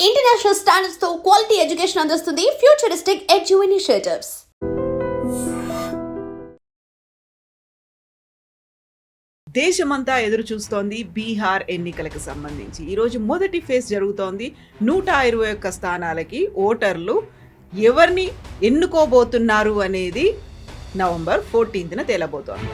International standards తో quality education అందిస్తుంది futuristic edu initiatives. దేశమంతా ఎదురు చూస్తోంది బీహార్ ఎన్నికలకు సంబంధించి. ఈరోజు మొదటి ఫేజ్ జరుగుతోంది. 121 స్థానాలకి ఓటర్లు ఎవరిని ఎన్నుకోబోతున్నారు అనేది నవంబర్ 14న తేలబోతోంది.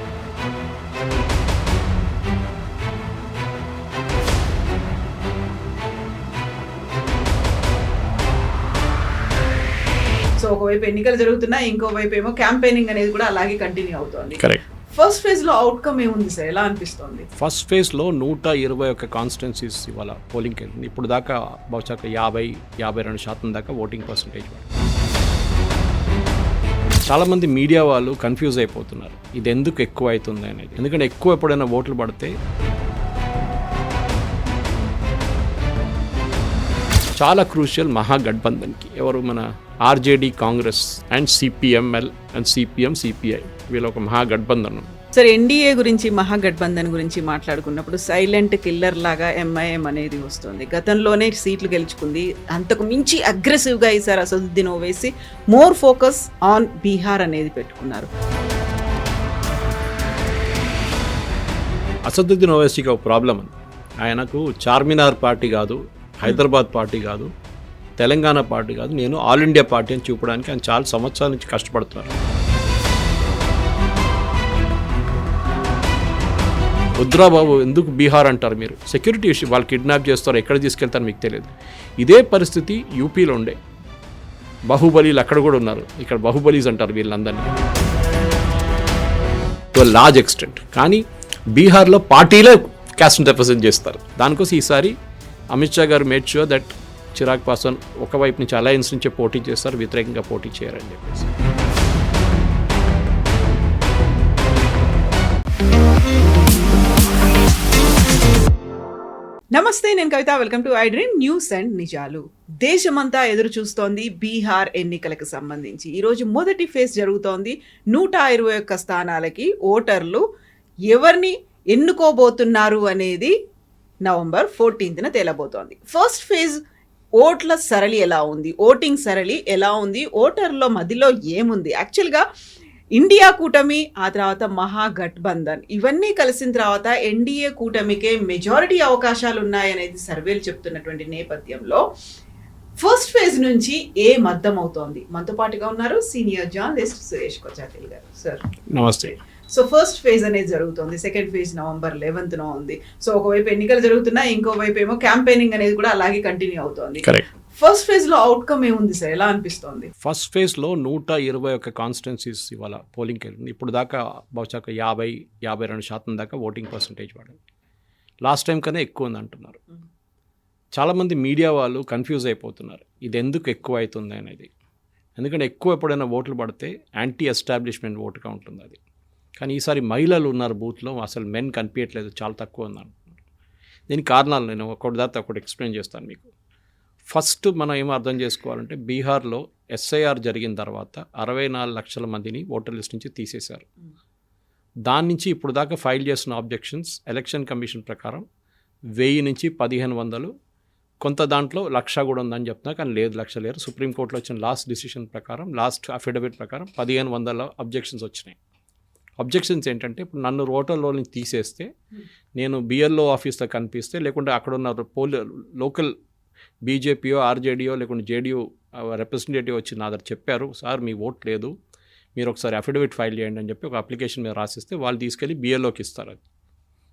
సో ఒకవైపు ఎన్నికలు జరుగుతున్నాయి, ఇంకోవైపు ఏమో క్యాంపెయినింగ్ అనేది కూడా అలాగే కంటిన్యూ అవుతోంది. కరెక్ట్. ఫస్ట్ ఫేజ్ లో అవుట్కమ్ ఏముంది సార్, ఎలా అనిపిస్తోంది? ఫస్ట్ ఫేజ్లో 121 కాన్స్టిట్యున్సీస్ ఇవాళ పోలింగ్కి వెళ్ళింది. ఇప్పుడు దాకా బహుశా 50-52% దాకా ఓటింగ్ పర్సంటేజ్. చాలామంది మీడియా వాళ్ళు కన్ఫ్యూజ్ అయిపోతున్నారు ఇది ఎందుకు ఎక్కువ అవుతుంది అనేది. ఎందుకంటే ఎక్కువ ఎప్పుడైనా ఓట్లు పడితే చాలా క్రూషియల్ మహాగఠబంధన్కి. ఎవరు? మన RJD, Congress and CPML and CPM, CPI, వీళ్ళ ఒక మహాగఠబంధన్. సార్, ఎన్డీఏ గురించి, మహాగఠబంధన్ గురించి మాట్లాడుకున్నప్పుడు సైలెంట్ కిల్లర్ లాగా ఎంఐఎం అనేది వస్తుంది. గతంలోనే సీట్లు గెలుచుకుంది, అంతకు మించి అగ్రెసివ్గా ఈసారి Asaduddin Owaisi more focus on Bihar అనేది పెట్టుకున్నారు. అసదుద్దీన్ ఓవైసీకి ఒక ప్రాబ్లం ఉంది. ఆయనకు చార్మినార్ పార్టీ కాదు, హైదరాబాద్ పార్టీ కాదు, తెలంగాణ పార్టీ కాదు, నేను ఆల్ ఇండియా పార్టీ అని చూపడానికి ఆయన చాలా సంవత్సరాల నుంచి కష్టపడుతున్నారు. రుద్రాబాబు ఎందుకు బీహార్ అంటారు మీరు? సెక్యూరిటీ ఇష్యూ, వాళ్ళు కిడ్నాప్ చేస్తారు, ఎక్కడ తీసుకెళ్తారు మీకు తెలియదు. ఇదే పరిస్థితి యూపీలో ఉండే. బాహుబలీలు అక్కడ కూడా ఉన్నారు, ఇక్కడ బాహుబలీస్ అంటారు వీళ్ళందరినీ టు లార్జ్ ఎక్స్టెంట్. కానీ బీహార్లో పార్టీలే క్యాస్ట్ని రిప్రజెంట్ చేస్తారు. దానికోసం ఈసారి అమిత్ షా గారు made sure that Chirag Paswan ఒకవైపు నుంచి అలయన్స్ నుంచే పోటీ చేస్తారు, వ్యతిరేకంగా పోటీ చేయరని చెప్పేసి. నమస్తే, నేను Kavitha. Welcome to iDream news and నిజాలు. దేశమంతా ఎదురు చూస్తోంది బీహార్ ఎన్నికలకు సంబంధించి. ఈరోజు మొదటి ఫేజ్ జరుగుతోంది. 121 స్థానాలకి ఓటర్లు ఎవరిని ఎన్నుకోబోతున్నారు అనేది నవంబర్ 14న తేలబోతోంది. ఫస్ట్ ఫేజ్ ఓట్ల సరళి ఎలా ఉంది, ఓటింగ్ సరళి ఎలా ఉంది, ఓటర్ల మధ్యలో ఏముంది? యాక్చువల్గా ఇండియా కూటమి, ఆ తర్వాత మహాగఠబంధన్, ఇవన్నీ కలిసిన తర్వాత ఎన్డీఏ కూటమికే మెజారిటీ అవకాశాలు ఉన్నాయనేది సర్వేలు చెప్తున్నటువంటి నేపథ్యంలో ఫస్ట్ ఫేజ్ నుంచి మద్దమవుతోంది. మనతో పాటుగా ఉన్నారు సీనియర్ జర్నలిస్ట్ సురేష్ కొచ్చాటిల్ గారు. సార్ నమస్తే. సో ఫస్ట్ ఫేజ్ అనేది జరుగుతుంది, సెకండ్ ఫేజ్ నవంబర్ 11న ఉంది. సో ఒకవైపు ఎన్నికలు జరుగుతున్నాయి, ఇంకోవైపు ఏమో క్యాంపెయినింగ్ అనేది కూడా అలాగే కంటిన్యూ అవుతోంది. కరెక్ట్. ఫస్ట్ ఫేజ్ లో అవుట్కమ్ ఏముంది సార్, ఎలా అనిపిస్తోంది? ఫస్ట్ ఫేజ్లో 121 కాన్స్టిట్యున్సీస్ ఇవాళ పోలింగ్కి వెళ్ళింది. ఇప్పుడు దాకా బహుశా 50-52% దాకా ఓటింగ్ పర్సంటేజ్ పడింది. లాస్ట్ టైం కన్నా ఎక్కువ ఉంది అంటున్నారు. చాలామంది మీడియా వాళ్ళు కన్ఫ్యూజ్ అయిపోతున్నారు ఇది ఎందుకు ఎక్కువ అవుతుంది అనేది. ఎందుకంటే ఎక్కువ ఎప్పుడైనా ఓట్లు పడితే యాంటీ ఎస్టాబ్లిష్మెంట్ ఓటుగా ఉంటుంది అది. కానీ ఈసారి మహిళలు ఉన్నారు బూత్లో, అసలు మెన్ కనిపించట్లేదు, చాలా తక్కువ ఉంది అంటున్నారు. దీనికి కారణాలు నేను ఒకటి ఎక్స్ప్లెయిన్ చేస్తాను మీకు. ఫస్ట్ మనం ఏమో అర్థం చేసుకోవాలంటే, బీహార్లో ఎస్ఐఆర్ జరిగిన తర్వాత 64 లక్షల మందిని ఓటర్ లిస్ట్ నుంచి తీసేశారు. దాని నుంచి ఇప్పుడు దాకా ఫైల్ చేసిన ఆబ్జెక్షన్స్ ఎలక్షన్ కమిషన్ ప్రకారం 1000 నుంచి 1500, కొంత దాంట్లో 1,00,000 కూడా ఉందని చెప్తున్నా, కానీ లేదు, 1,00,000 లేరు. సుప్రీంకోర్టులో వచ్చిన లాస్ట్ డిసిషన్ ప్రకారం, లాస్ట్ అఫిడవిట్ ప్రకారం 1500 అబ్జెక్షన్స్ వచ్చినాయి. అబ్జెక్షన్స్ ఏంటంటే, ఇప్పుడు నన్ను ఓటర్లో నుంచి తీసేస్తే, నేను బిఎల్ఓ ఆఫీస్లో కనిపిస్తే, లేకుంటే అక్కడ ఉన్న లోకల్ బీజేపీయో, ఆర్జేడీయో, లేకుంటే జేడీయూ రిప్రజెంటేటివ్ వచ్చి నా దగ్గర చెప్పారు, సార్ మీ ఓట్ లేదు, మీరు ఒకసారి అఫిడవిట్ ఫైల్ చేయండి అని చెప్పి ఒక అప్లికేషన్ మీద రాసిస్తే వాళ్ళు తీసుకెళ్ళి బిఎల్ఓకి ఇస్తారు. అది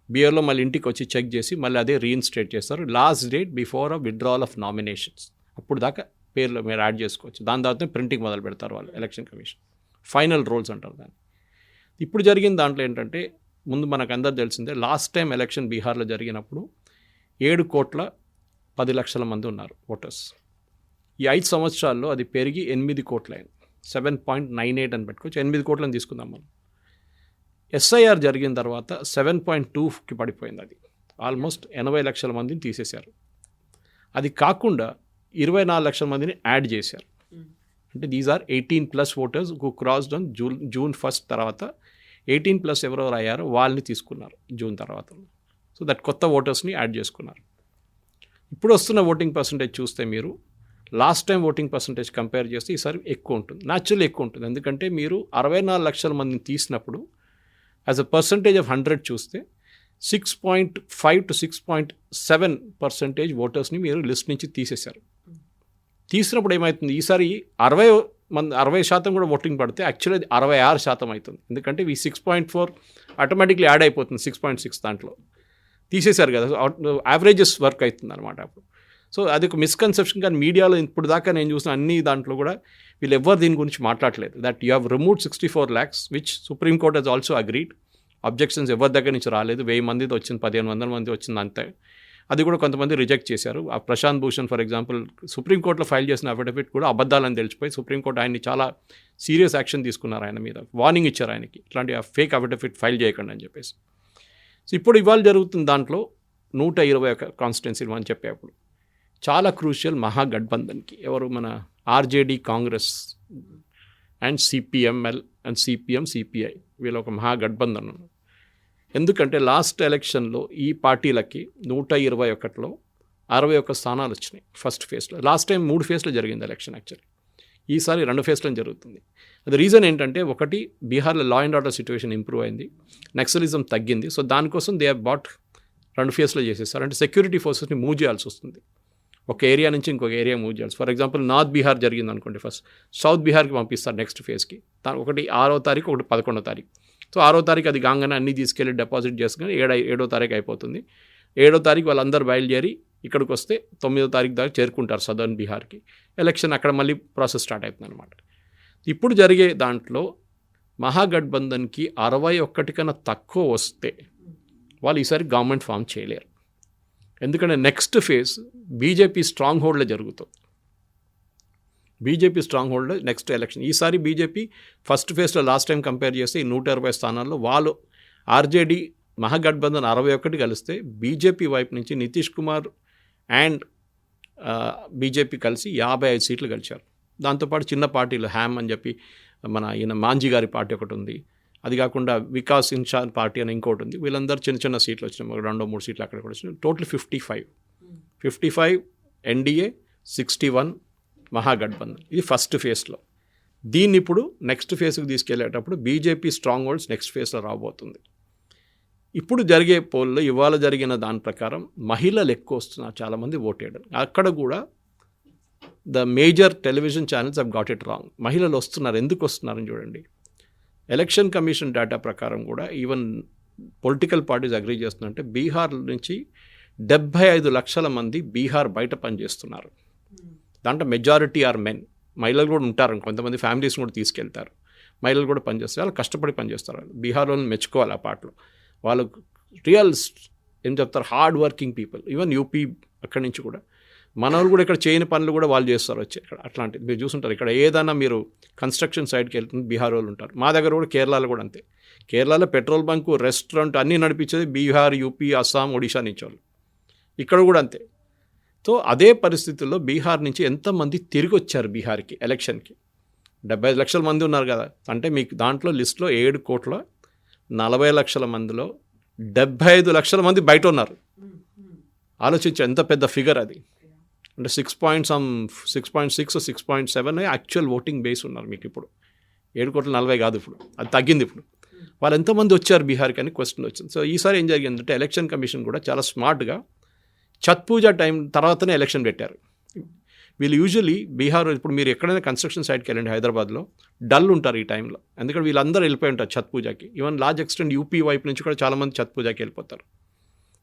బిఎల్ఓ మళ్ళీ ఇంటికి వచ్చి చెక్ చేసి మళ్ళీ అదే రీఇన్స్టేట్ చేస్తారు. Last date before withdrawal of nominations. అప్పుడు దాకా పేర్లు మీరు యాడ్ చేసుకోవచ్చు. దాని తర్వాత ప్రింటింగ్ మొదలు పెడతారు వాళ్ళు, ఎలక్షన్ కమిషన్. ఫైనల్ రోల్స్ అంటారు దాన్ని. ఇప్పుడు జరిగిన దాంట్లో ఏంటంటే, ముందు మనకు అందరు తెలిసిందే, లాస్ట్ టైం ఎలక్షన్ బీహార్లో జరిగినప్పుడు 7,10,00,000 మంది ఉన్నారు ఓటర్స్. ఈ 5 సంవత్సరాల్లో అది పెరిగి 8 కోట్లు అయింది. 7.98 అని పెట్టుకోవచ్చు, 8 కోట్లని తీసుకుందాం మనం. ఎస్ఐఆర్ జరిగిన తర్వాత 7.2కి పడిపోయింది. అది ఆల్మోస్ట్ 80 లక్షల మందిని తీసేశారు. అది కాకుండా 24 లక్షల మందిని యాడ్ చేశారు. అంటే these are 18+ voters who crossed on June 1 తర్వాత 18+ ఎవరెవరు అయ్యారో వాళ్ళని తీసుకున్నారు జూన్ తర్వాత. సో దట్ కొత్త ఓటర్స్ని యాడ్ చేసుకున్నారు. ఇప్పుడు వస్తున్న ఓటింగ్ పర్సంటేజ్ చూస్తే మీరు last time voting percentage compare చేస్తే ఈసారి ఎక్కువ ఉంటుంది, న్యాచురల్లీ ఎక్కువ ఉంటుంది. ఎందుకంటే మీరు 64 లక్షల మందిని తీసినప్పుడు యాజ్ అ పర్సంటేజ్ ఆఫ్ 100 చూస్తే 6.5 to 6.7% ఓటర్స్ని మీరు లిస్ట్ నుంచి తీసేశారు. తీసినప్పుడు ఏమవుతుంది, ఈసారి 60% కూడా ఓటింగ్ పడితే యాక్చువల్లీ అది 66% అవుతుంది. ఎందుకంటే ఈ 6.4 ఆటోమేటిక్లీ యాడ్ అయిపోతుంది 6.6 దాంట్లో తీసేశారు కదా, యావరేజెస్ వర్క్ అవుతుంది అనమాట అప్పుడు. సో అది ఒక మిస్కన్సెప్షన్. కానీ మీడియాలో ఇప్పుడు దాకా నేను చూసిన అన్ని దాంట్లో కూడా వీళ్ళు ఎవరు దీని గురించి మాట్లాడలేదు. That you have removed 64 lakhs which supreme court has also agreed. Objections ఎవరి దగ్గర నుంచి రాలేదు. 1000 మందితో వచ్చింది, 1500 మంది వచ్చింది అంతే. అది కూడా కొంతమంది రిజెక్ట్ చేశారు. ఆ ప్రశాంత్ భూషణ్ ఫర్ ఎగ్జాంపుల్ సుప్రీంకోర్టులో ఫైల్ చేసిన అఫిడవిట్ కూడా అబద్ధాలని తెలిసిపోయి సుప్రీంకోర్టు ఆయన్ని చాలా సీరియస్ యాక్షన్ తీసుకున్నారు. ఆయన మీద వార్నింగ్ ఇచ్చారు ఆయనకి, ఇట్లాంటి ఫేక్ అఫిడవిట్ ఫైల్ చేయకండి అని చెప్పేసి. సో ఇప్పుడు ఇవాళ జరుగుతున్న దాంట్లో 121 కాన్స్టిట్యున్సీలు అని చెప్పేప్పుడు చాలా క్రూషియల్ మహాగఠబంధన్కి. ఎవరు, మన RJD Congress and CPML and CPM CPI వీళ్ళ ఒక మహాగఠబంధన్. ఎందుకంటే లాస్ట్ ఎలక్షన్లో ఈ పార్టీలకి 121లో 61 స్థానాలు వచ్చినాయి ఫస్ట్ ఫేజ్లో. లాస్ట్ టైం 3 ఫేజ్లో జరిగింది ఎలక్షన్ యాక్చువల్లీ, ఈసారి 2 ఫేజ్లో జరుగుతుంది. అది రీజన్ ఏంటంటే, ఒకటి బీహార్లో law and order situation improve అయింది, నక్సలిజం తగ్గింది. సో దానికోసం దే హ్యావ్ బాట్ 2 ఫేజ్లో చేసేస్తారు. అంటే సెక్యూరిటీ ఫోర్సెస్ని మూవ్ చేయాల్సి వస్తుంది, ఒక ఏరియా నుంచి ఇంకొక ఏరియా మూవ్ చేయాల్సి. ఫర్ ఎగ్జాంపుల్ నార్త్ బీహార్ జరిగింది అనుకోండి, ఫస్ట్ సౌత్ బీహార్కి పంపిస్తారు నెక్స్ట్ ఫేజ్కి. ఒకటి 6వ తారీఖు, ఒకటి 11వ తారీఖు. సో 6వ తారీఖు అది కాగానే అన్నీ తీసుకెళ్ళి డిపాజిట్ చేసుకుని 7వ తారీఖు అయిపోతుంది. 7వ తారీఖు వాళ్ళందరూ బయలుదేరి ఇక్కడికి వస్తే 9వ తారీఖు దాకా చేరుకుంటారు సదర్న్ బీహార్కి. ఎలక్షన్ అక్కడ మళ్ళీ ప్రాసెస్ స్టార్ట్ అవుతుంది అనమాట. ఇప్పుడు జరిగే దాంట్లో మహాగఠబంధన్కి 61 కన్నా తక్కువ వస్తే వాళ్ళు ఈసారి గవర్నమెంట్ ఫామ్ చేయలేరు. ఎందుకంటే నెక్స్ట్ ఫేజ్ బీజేపీ స్ట్రాంగ్ హోల్డ్లో జరుగుతుంది. BJP strong hold next election. ఈసారి బీజేపీ ఫస్ట్ ఫేజ్లో లాస్ట్ టైం కంపేర్ చేస్తే ఈ 120 స్థానాల్లో వాళ్ళు ఆర్జేడీ మహాగఠబంధన్ 61 కలిస్తే బీజేపీ వైపు నుంచి నితీష్ కుమార్ అండ్ బీజేపీ కలిసి 55 సీట్లు గెలిచారు. దాంతోపాటు చిన్న పార్టీలు హ్యామ్ అని చెప్పి మన ఈయన మాంజీ గారి పార్టీ ఒకటి ఉంది, అది కాకుండా వికాస్ ఇన్షాన్ పార్టీ అని ఇంకోటి ఉంది. వీళ్ళందరూ చిన్న చిన్న సీట్లు వచ్చినాయి, 2-3 సీట్లు అక్కడ కూడా వచ్చినాయి. Total 55 NDA, 61 Mahagathbandhan. ఇది ఫస్ట్ ఫేజ్లో. దీన్ని ఇప్పుడు నెక్స్ట్ ఫేజ్కి తీసుకెళ్లేటప్పుడు బీజేపీ స్ట్రాంగ్ హోల్డ్స్ నెక్స్ట్ ఫేజ్లో రాబోతుంది. ఇప్పుడు జరిగే పోల్లో ఇవాళ జరిగిన దాని ప్రకారం మహిళలు ఎక్కువ వస్తున్నారు, చాలామంది ఓటేయడం. అక్కడ కూడా the major television channels have got it wrong. మహిళలు వస్తున్నారు, ఎందుకు వస్తున్నారని చూడండి. ఎలక్షన్ కమిషన్ డేటా ప్రకారం కూడా ఈవెన్ పొలిటికల్ పార్టీస్ అగ్రీ చేస్తున్నారంటే బీహార్ నుంచి 75 లక్షల మంది బీహార్ బయట పనిచేస్తున్నారు. దాంట్లో మెజారిటీ ఆర్ మెన్. మహిళలు కూడా ఉంటారు, కొంతమంది ఫ్యామిలీస్ కూడా తీసుకెళ్తారు. మహిళలు కూడా పనిచేస్తారు, వాళ్ళు కష్టపడి పనిచేస్తారు. బీహార్ వాళ్ళని మెచ్చుకోవాలి ఆ పాటలో. వాళ్ళు రియల్ ఏం చెప్తారు, hard working people. Even UP అక్కడి నుంచి కూడా మన వాళ్ళు కూడా ఇక్కడ చేయని పనులు కూడా వాళ్ళు చేస్తారు వచ్చి ఇక్కడ. అట్లాంటిది మీరు చూసుంటారు. ఇక్కడ ఏదైనా మీరు కన్స్ట్రక్షన్ సైడ్కి వెళ్తుంది బీహార్ వాళ్ళు ఉంటారు. మా దగ్గర కూడా కేరళలో కూడా అంతే. కేరళలో పెట్రోల్ బంకు, రెస్టారెంట్ అన్నీ నడిపించేది బీహార్, యూపీ, అస్సాం, ఒడిషా నుంచి వాళ్ళు. ఇక్కడ కూడా అంతే. సో అదే పరిస్థితుల్లో బీహార్ నుంచి ఎంతమంది తిరిగి వచ్చారు బీహార్కి ఎలక్షన్కి. 75 లక్షల మంది ఉన్నారు కదా, అంటే మీకు దాంట్లో లిస్ట్లో 7,40 లక్షల మందిలో 75 లక్షల మంది బయట ఉన్నారు. ఆలోచించే ఎంత పెద్ద ఫిగర్ అది. అంటే 6.6 6.7 యాక్చువల్ ఓటింగ్ బేస్ ఉన్నారు మీకు ఇప్పుడు. 7,40 కాదు ఇప్పుడు, అది తగ్గింది ఇప్పుడు. వాళ్ళు ఎంతమంది వచ్చారు బీహార్కి అని క్వశ్చన్ వచ్చింది. సో ఈసారి ఏం జరిగిందంటే ఎలక్షన్ కమిషన్ కూడా చాలా స్మార్ట్గా ఛత్ పూజ టైం తర్వాతనే ఎలక్షన్ పెట్టారు. వీళ్ళు యూజువలీ బీహార్, ఇప్పుడు మీరు ఎక్కడైనా కన్స్ట్రక్షన్ సైట్కి వెళ్ళండి హైదరాబాద్లో, డల్ ఉంటారు ఈ టైంలో. ఎందుకంటే వీళ్ళందరూ వెళ్ళిపోయి ఉంటారు ఛత్ పూజకి. ఈవెన్ లార్జ్ ఎక్స్టెంట్ యూపీ వైపు నుంచి కూడా చాలామంది ఛత్ పూజకి వెళ్ళిపోతారు.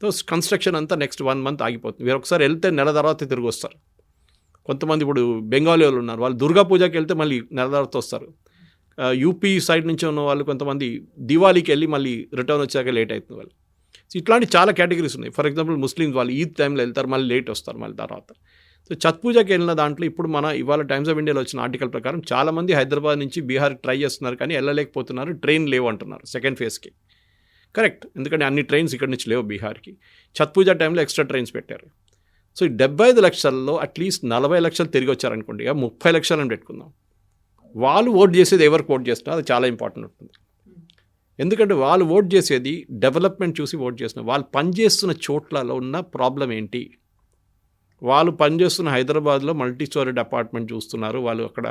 సో కన్స్ట్రక్షన్ అంతా నెక్స్ట్ 1 month ఆగిపోతుంది. మీరు ఒకసారి వెళ్తే నెల తర్వాత తిరిగి వస్తారు. కొంతమంది ఇప్పుడు బెంగాలీ వాళ్ళు ఉన్నారు, వాళ్ళు దుర్గా పూజకి వెళ్తే మళ్ళీ నెల తర్వాత వస్తారు. యూపీ సైడ్ నుంచి ఉన్న వాళ్ళు కొంతమంది దివాళీకి వెళ్ళి మళ్ళీ రిటర్న్ వచ్చాక లేట్ అవుతుంది వాళ్ళు. సో ఇట్లాంటి చాలా కేటగిరీస్ ఉన్నాయి. ఫర్ ఎగ్జాంపుల్ ముస్లిమ్స్ వాళ్ళు ఈద్ టైంలో వెళ్తారు, మళ్ళీ లేట్ వస్తారు మళ్ళీ తర్వాత. సో ఛత్ పూజకి వెళ్ళిన దాంట్లో ఇప్పుడు మన ఇవాళ టైమ్స్ ఆఫ్ ఇండియాలో వచ్చిన ఆర్టికల్ ప్రకారం చాలామంది హైదరాబాద్ నుంచి బీహార్కి ట్రై చేస్తున్నారు, కానీ వెళ్ళలేకపోతున్నారు. ట్రైన్ లేవు అంటున్నారు సెకండ్ ఫేజ్కి. కరెక్ట్, ఎందుకంటే అన్ని ట్రైన్స్ ఇక్కడ నుంచి లేవు బీహార్కి. ఛత్ పూజ టైంలో ఎక్స్ట్రా ట్రైన్స్ పెట్టారు. సో ఈ 75 లక్షల్లో అట్లీస్ట్ 40 లక్షలు తిరిగి వచ్చారనుకోండి, 30 లక్షలని పెట్టుకుందాం. వాళ్ళు ఓట్ చేసేది ఎవరికి ఓట్ చేస్తున్నారు, అది చాలా ఇంపార్టెంట్ ఉంటుంది. ఎందుకంటే వాళ్ళు ఓట్ చేసేది డెవలప్మెంట్ చూసి ఓట్ చేస్తున్నారు. వాళ్ళు పనిచేస్తున్న చోట్లలో ఉన్న ప్రాబ్లం ఏంటి, వాళ్ళు పనిచేస్తున్న హైదరాబాద్లో మల్టీ స్టోరీడ్ అపార్ట్మెంట్ చూస్తున్నారు, వాళ్ళు అక్కడ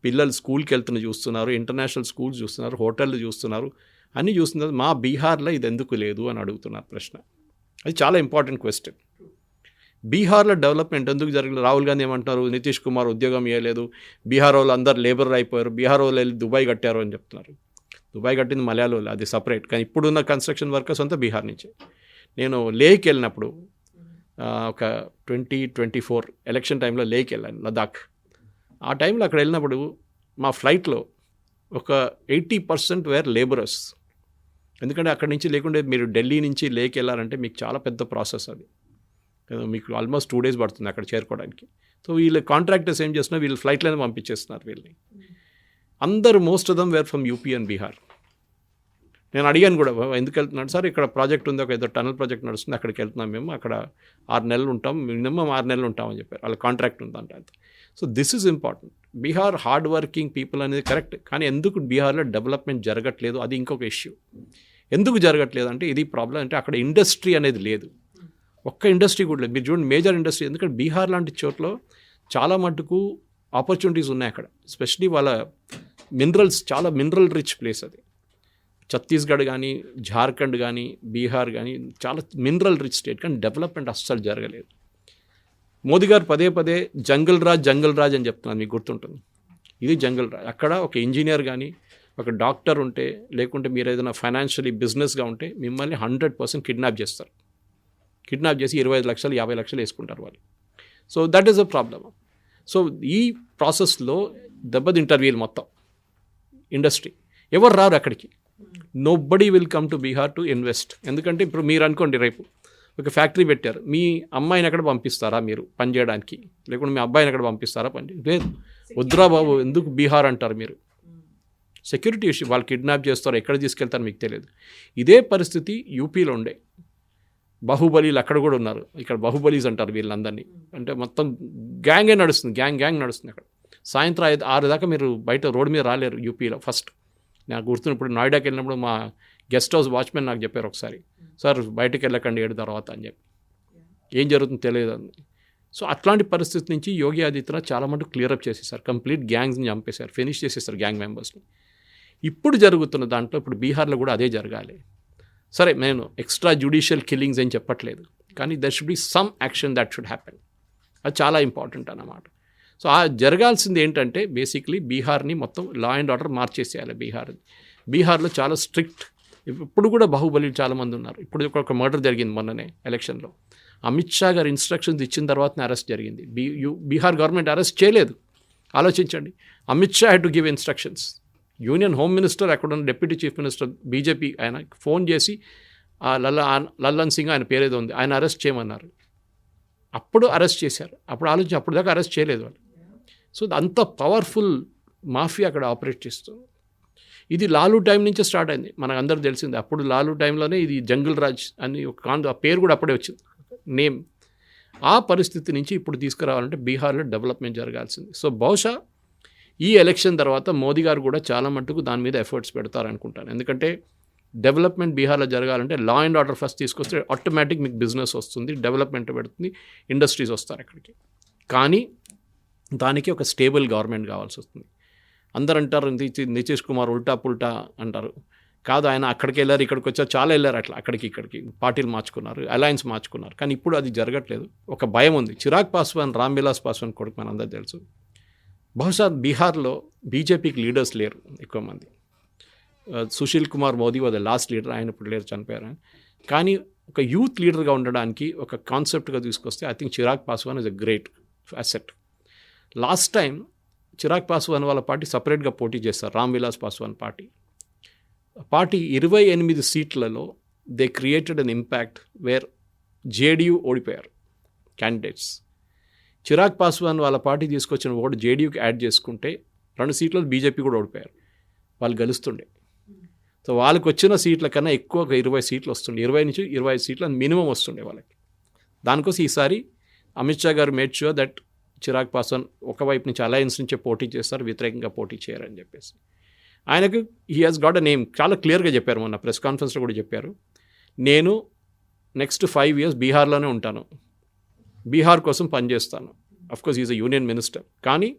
పిల్లలు స్కూల్కి వెళ్తున్న చూస్తున్నారు, ఇంటర్నేషనల్ స్కూల్స్ చూస్తున్నారు, హోటళ్ళు చూస్తున్నారు, అన్నీ చూస్తున్నారు. మా బీహార్లో ఇది ఎందుకు లేదు అని అడుగుతున్నారు ప్రశ్న. అది చాలా ఇంపార్టెంట్ క్వశ్చన్. బీహార్లో డెవలప్మెంట్ ఎందుకు జరగలేదు? రాహుల్ గాంధీ ఏమంటున్నారు, నితీష్ కుమార్ ఉద్యోగం ఇవ్వలేదు, బీహార్ వాళ్ళు అందరు లేబర్ అయిపోయారు, బీహార్ వాళ్ళు వెళ్ళి దుబాయ్ కట్టారు అని చెప్తున్నారు. దుబాయ్ కట్టింది మలయాళంలో, అది సపరేట్. కానీ ఇప్పుడున్న కన్స్ట్రక్షన్ వర్కర్స్ అంతా బీహార్ నుంచే. నేను లేక్ వెళ్ళినప్పుడు ఒక 2024 ఎలక్షన్ టైంలో లేక్ వెళ్ళాను, లదాఖ్. ఆ టైంలో అక్కడ వెళ్ళినప్పుడు మా ఫ్లైట్లో ఒక 80% వేర్ లేబరర్స్. ఎందుకంటే అక్కడి నుంచి లేకుంటే మీరు ఢిల్లీ నుంచి లేక్ వెళ్ళాలంటే మీకు చాలా పెద్ద ప్రాసెస్ అది. మీకు ఆల్మోస్ట్ 2 days పడుతుంది అక్కడ చేరుకోవడానికి. సో వీళ్ళు కాంట్రాక్టర్స్ ఏం చేస్తున్నారు, వీళ్ళు ఫ్లైట్లోనే పంపించేస్తున్నారు వీళ్ళని. అందరూ most of them where from UP and Bihar. నేను అడిగాను కూడా, ఎందుకు వెళ్తున్నాడు సార్, ఇక్కడ ప్రాజెక్ట్ ఉంది, ఒక ఏదో టనల్ ప్రాజెక్ట్ నడుస్తుంది, అక్కడికి వెళ్తున్నాం మేము, అక్కడ 6 నెలలు ఉంటాం, మినిమం 6 నెలలు ఉంటామని చెప్పారు. వాళ్ళ కాంట్రాక్ట్ ఉందంట. So this is important. Bihar hard working people అనేది కరెక్ట్, కానీ ఎందుకు బీహార్లో డెవలప్మెంట్ జరగట్లేదు అది ఇంకొక ఇష్యూ. ఎందుకు జరగట్లేదు అంటే ఇది ప్రాబ్లం. అంటే అక్కడ ఇండస్ట్రీ అనేది లేదు, ఒక్క ఇండస్ట్రీ కూడా లేదు. మీరు చూడండి మేజర్ ఇండస్ట్రీ, ఎందుకంటే బీహార్ లాంటి చోట్ల చాలా మటుకు ఆపర్చునిటీస్ ఉన్నాయి అక్కడ. ఎస్పెషలీ వాళ్ళ మినరల్స్, చాలా మినరల్ రిచ్ ప్లేస్ అది. ఛత్తీస్గఢ్ కానీ, జార్ఖండ్ కానీ, బీహార్ కానీ చాలా మినరల్ రిచ్ స్టేట్, కానీ డెవలప్మెంట్ అస్సలు జరగలేదు. మోదీ గారు పదే పదే జంగల్ రాజ్ అని చెప్తున్నాను, మీకు గుర్తుంటుంది. ఇది జంగల్ రాజ్. అక్కడ ఒక ఇంజనీర్ కానీ, ఒక డాక్టర్ ఉంటే, లేకుంటే మీరు ఏదైనా ఫైనాన్షియలీ బిజినెస్గా ఉంటే మిమ్మల్ని 100% కిడ్నాప్ చేస్తారు. కిడ్నాప్ చేసి 25 లక్షలు 50 లక్షలు వేసుకుంటారు వాళ్ళు. So that is a problem. So ఈ ప్రాసెస్లో దెబ్బతింటారు వీళ్ళు మొత్తం ఇండస్ట్రీ. ఎవరు రారు అక్కడికి. Nobody will come to Bihar to invest. ఎందుకంటే ఇప్పుడు మీరు అనుకోండి, రేపు ఒక ఫ్యాక్టరీ పెట్టారు, మీ అమ్మాయిని ఎక్కడ పంపిస్తారా మీరు పని చేయడానికి, లేకుంటే మీ అబ్బాయిని ఎక్కడ పంపిస్తారా పని? లేదు, వద్దురా బాబు, ఎందుకు బీహార్ అంటారు మీరు. సెక్యూరిటీ ఇష్యూ, వాళ్ళు కిడ్నాప్ చేస్తారు, ఎక్కడ తీసుకెళ్తారో మీకు తెలియదు. ఇదే పరిస్థితి యూపీలో ఉండే. బాహుబలీలు అక్కడ కూడా ఉన్నారు, ఇక్కడ బాహుబలీస్ అంటారు వీళ్ళందరినీ. అంటే మొత్తం గ్యాంగే నడుస్తుంది, గ్యాంగ్ నడుస్తుంది అక్కడ. సాయంత్రం 6 దాకా మీరు బయట రోడ్డు మీద రాలేరు యూపీలో. ఫస్ట్ నాకు గుర్తున్నప్పుడు నోయిడాకి వెళ్ళినప్పుడు మా గెస్ట్ హౌస్ వాచ్మెన్ నాకు చెప్పారు ఒకసారి, సార్ బయటకు వెళ్ళకండి 7 తర్వాత అని చెప్పి, ఏం జరుగుతుందో తెలియదు అని. సో అట్లాంటి పరిస్థితి నుంచి యోగి ఆదిత్యనాథ్ చాలా మటుకు క్లియరప్ చేసేసారు, కంప్లీట్ గ్యాంగ్స్ని చంపేశారు, ఫినిష్ చేసేసారు గ్యాంగ్ మెంబర్స్ని. ఇప్పుడు జరుగుతున్న దాంట్లో ఇప్పుడు బీహార్లో కూడా అదే జరగాలి. సరే, నేను ఎక్స్ట్రా జ్యుడిషియల్ కిల్లింగ్స్ ఏం చెప్పట్లేదు, కానీ there should be some action that should happen. అది చాలా ఇంపార్టెంట్ అన్నమాట. సో ఆ జరగాల్సింది ఏంటంటే బేసిక్లీ బీహార్ని మొత్తం లా అండ్ ఆర్డర్ మార్చేసేయాలి. బీహార్లో చాలా స్ట్రిక్ట్. ఇప్పుడు కూడా బాహుబలి చాలామంది ఉన్నారు. ఇప్పుడు ఒక మర్డర్ జరిగింది మొన్ననే ఎలక్షన్లో. అమిత్ షా గారు ఇన్స్ట్రక్షన్స్ ఇచ్చిన తర్వాతనే అరెస్ట్ జరిగింది. బీహార్ గవర్నమెంట్ అరెస్ట్ చేయలేదు. ఆలోచించండి, Amit Shah had to give instructions. Union home minister, అక్కడ ఉన్న డిప్యూటీ చీఫ్ మినిస్టర్ బీజేపీ, ఆయన ఫోన్ చేసి లల్లన్ సింగ్ ఆయన పేరేదో ఉంది, ఆయన అరెస్ట్ చేయమన్నారు. అప్పుడు అరెస్ట్ చేశారు. అప్పుడు దాకా అరెస్ట్ చేయలేదు వాళ్ళు. సో అంత పవర్ఫుల్ మాఫియా అక్కడ ఆపరేట్ చేస్తుంది. ఇది లాలూ టైం నుంచే స్టార్ట్ అయింది, మనకు అందరూ తెలిసింది. అప్పుడు లాలూ టైంలోనే ఇది జంగల్ రాజ్ అని ఒక ఆ పేరు కూడా అప్పుడే వచ్చింది, నేమ్. ఆ పరిస్థితి నుంచి ఇప్పుడు తీసుకురావాలంటే బీహార్లో డెవలప్మెంట్ జరగాల్సింది. సో బహుశా ఈ ఎలక్షన్ తర్వాత మోదీ గారు కూడా చాలా మట్టుకు దాని మీద ఎఫర్ట్స్ పెడతారనుకుంటాను. ఎందుకంటే డెవలప్మెంట్ బీహార్లో జరగాలంటే లా అండ్ ఆర్డర్ ఫస్ట్ తీసుకొస్తే ఆటోమేటిక్ మీకు బిజినెస్ వస్తుంది, డెవలప్మెంట్ పెడుతుంది, ఇండస్ట్రీస్ వస్తారు అక్కడికి. కానీ దానికి ఒక స్టేబుల్ గవర్నమెంట్ కావాల్సి వస్తుంది. అందరు అంటారు నితీష్ కుమార్ ఉల్టా పుల్టా అంటారు. కాదు, ఆయన అక్కడికి వెళ్ళారు, ఇక్కడికి వచ్చారు, చాలా వెళ్ళారు, అట్లా ఇక్కడికి పార్టీలు మార్చుకున్నారు, అలయన్స్ మార్చుకున్నారు. కానీ ఇప్పుడు అది జరగట్లేదు. ఒక భయం ఉంది. చిరాగ్ పాస్వాన్, రామ్విలాస్ పాస్వాన్ కొడుకు మనందరూ తెలుసు. బహుశా బీహార్లో బీజేపీకి లీడర్స్ లేరు ఎక్కువ మంది. Sushil Kumar Modi was the last leader, ఆయన ఇప్పుడు లేరు, చనిపోయారు. కానీ ఒక యూత్ లీడర్గా ఉండడానికి ఒక కాన్సెప్ట్గా తీసుకొస్తే I think Chirag Paswan is a great asset. Last time Chirag Paswan వాళ్ళ పార్టీ సపరేట్గా పోటీ చేస్తారు, రామ్విలాస్ పాస్వాన్ పార్టీ 28 సీట్లలో they created an impact where JDU ఓడిపోయారు క్యాండిడేట్స్. చిరాగ్ పాస్వాన్ వాళ్ళ పార్టీ తీసుకొచ్చిన ఓటు జేడీయూకి యాడ్ చేసుకుంటే 2 సీట్లు బీజేపీ కూడా ఓడిపోయారు, వాళ్ళు గెలుస్తుండే. సో వాళ్ళకి వచ్చిన సీట్ల కన్నా ఎక్కువ ఒక 20 సీట్లు వస్తుండే, 20 నుంచి 25 సీట్లు మినిమం వస్తుండే వాళ్ళకి. దానికోసం ఈసారి అమిత్ షా గారు made sure that Chirag Paswan ఒకవైపు నుంచి అలయన్స్ నుంచే పోటీ చేస్తారు, వ్యతిరేకంగా పోటీ చేయరని చెప్పేసి. ఆయనకు he has got a name, చాలా క్లియర్గా చెప్పారు, మొన్న ప్రెస్ కాన్ఫరెన్స్లో కూడా చెప్పారు, నేను నెక్స్ట్ 5 years బీహార్లోనే ఉంటాను, బీహార్ కోసం పనిచేస్తాను. Of course is a union minister. కానీ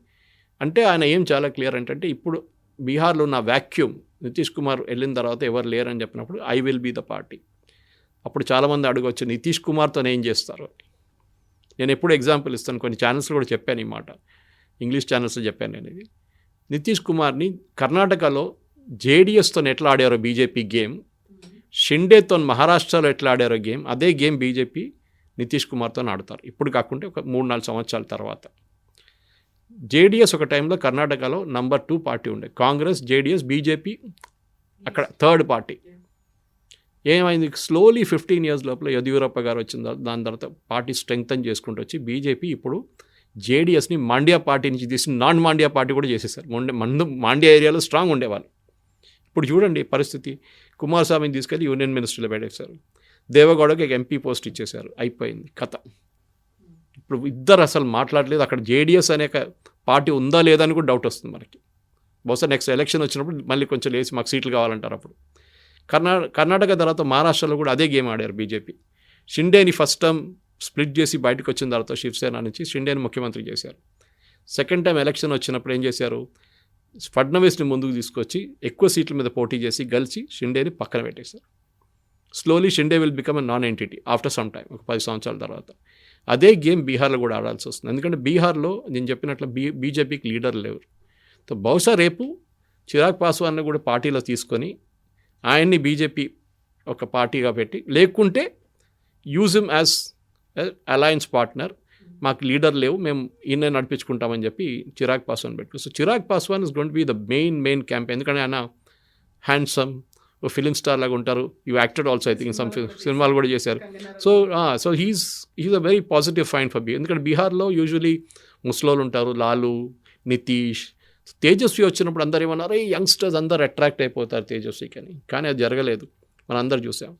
అంటే ఆయన ఏం చాలా క్లియర్ ఏంటంటే ఇప్పుడు బీహార్లో నా వ్యాక్యూమ్, నితీష్ కుమార్ వెళ్ళిన తర్వాత ఎవరు లేరని చెప్పినప్పుడు I will be the party. అప్పుడు చాలామంది అడగవచ్చు నితీష్ కుమార్తో ఏం చేస్తారు. నేను ఎప్పుడు ఎగ్జాంపుల్ ఇస్తాను, కొన్ని ఛానల్స్లో కూడా చెప్పాను ఈ మాట, ఇంగ్లీష్ ఛానల్స్లో చెప్పాను నేను ఇది. నితీష్ కుమార్ని కర్ణాటకలో జేడీఎస్తో ఎట్లా ఆడారో బీజేపీ గేమ్, షిండేతో మహారాష్ట్రలో ఎట్లా ఆడారో గేమ్, అదే గేమ్ బీజేపీ నితీష్ కుమార్తో ఆడతారు. ఇప్పుడు కాకుంటే ఒక 3-4 సంవత్సరాల తర్వాత. జేడీఎస్ ఒక టైంలో కర్ణాటకలో నంబర్ 2 పార్టీ ఉండే, కాంగ్రెస్, జేడీఎస్, బీజేపీ అక్కడ థర్డ్ పార్టీ. ఏమైంది, స్లోలీ 15 years లోపల యదియూరప్ప గారు వచ్చిన దాని తర్వాత పార్టీ స్ట్రెంగ్తన్ చేసుకుంటూ వచ్చి బీజేపీ ఇప్పుడు జేడీఎస్ని మాండ్యా పార్టీ నుంచి తీసి నాన్ మాండ్యా పార్టీ కూడా చేసేసారు. మాండ్యా ఏరియాలో స్ట్రాంగ్ ఉండేవాళ్ళు. ఇప్పుడు చూడండి పరిస్థితి, కుమారస్వామిని తీసుకెళ్ళి యూనియన్ మినిస్టర్లో పెట్టేశారు, దేవగౌడకి ఒక ఎంపీ పోస్ట్ ఇచ్చేశారు, అయిపోయింది కథ. ఇప్పుడు ఇద్దరు అసలు మాట్లాడలేదు. అక్కడ జేడీఎస్ అనే పార్టీ ఉందా లేదా అని కూడా డౌట్ వస్తుంది మనకి. బహుశా నెక్స్ట్ ఎలక్షన్ వచ్చినప్పుడు మళ్ళీ కొంచెం లేచి మాకు సీట్లు కావాలంటారు. అప్పుడు కర్ణాటక తర్వాత మహారాష్ట్రలో కూడా అదే గేమ్ ఆడారు బీజేపీ. షిండేని ఫస్ట్ టైం స్ప్లిట్ చేసి బయటకు వచ్చిన తర్వాత శివసేన నుంచి షిండేని ముఖ్యమంత్రి చేశారు. సెకండ్ టైం ఎలక్షన్ వచ్చినప్పుడు ఏం చేశారు, ఫడ్నవీస్ని ముందుకు తీసుకొచ్చి ఎక్కువ సీట్ల మీద పోటీ చేసి గెలిచి షిండేని పక్కన పెట్టేశారు. Slowly Shinde will become a non entity after some time, ఒక 10 సంవత్సరాల తర్వాత. అదే గేమ్ బీహార్లో కూడా ఆడాల్సి వస్తుంది. ఎందుకంటే బీహార్లో నేను చెప్పినట్లు బీజేపీకి లీడర్ లేరు. సో బహుశా రేపు చిరాగ్ పాస్వాన్ని కూడా పార్టీలో తీసుకొని ఆయన్ని బీజేపీ ఒక పార్టీగా పెట్టి, లేకుంటే use him as alliance partner, మాకు లీడర్ లేవు మేము ఈయన నడిపించుకుంటామని చెప్పి చిరాగ్ పాస్వాన్ పెట్టు. So Chirag Paswan is going to be the main campaign. ఎందుకంటే ఆయన హ్యాండ్సమ్ ఫిలిం స్టార్ లాగా ఉంటారు. You acted also I think some సినిమాలు కూడా చేశారు. So he's a very positive find for ఎందుకంటే బీహార్లో యూజువలీ ముస్లోలు ఉంటారు, లాలు, నితీష్, తేజస్వి వచ్చినప్పుడు అందరు ఏమన్నారు, ఈ యంగ్స్టర్స్ అందరు అట్రాక్ట్ అయిపోతారు తేజస్వికి అని. కానీ అది జరగలేదు, మనం అందరు చూసాం.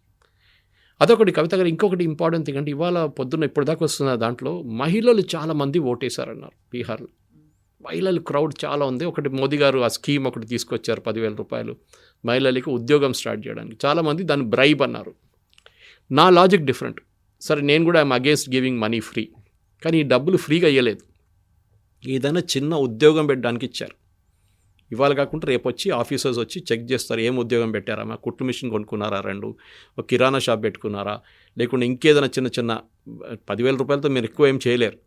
అదొకటి. కవిత గారు ఇంకొకటి ఇంపార్టెంట్ థింగ్ అంటే ఇవాళ పొద్దున్న ఇప్పటిదాకా వస్తున్న దాంట్లో మహిళలు చాలామంది ఓటేశారన్నారు బీహార్లో. మహిళలు క్రౌడ్ చాలా ఉంది. ఒకటి మోదీ గారు ఆ స్కీమ్ ఒకటి తీసుకొచ్చారు, 10,000 రూపాయలు మహిళలకి ఉద్యోగం స్టార్ట్ చేయడానికి. చాలామంది దాన్ని బ్రైబ్ అన్నారు. నా లాజిక్ డిఫరెంట్. సరే నేను కూడా I'm against giving money free, కానీ ఈ డబ్బులు ఫ్రీగా ఇవ్వలేదు, ఏదైనా చిన్న ఉద్యోగం పెట్టడానికి ఇచ్చారు. ఇవాళ కాకుండా రేపు వచ్చి ఆఫీసర్స్ వచ్చి చెక్ చేస్తారు, ఏం ఉద్యోగం పెట్టారా, మా కుట్టు మిషన్ కొనుక్కున్నారా, 2 ఒక కిరాణా షాప్ పెట్టుకున్నారా, లేకుంటే ఇంకేదైనా చిన్న 10,000 రూపాయలతో మీరు ఎక్కువ ఏం చేయలేరు.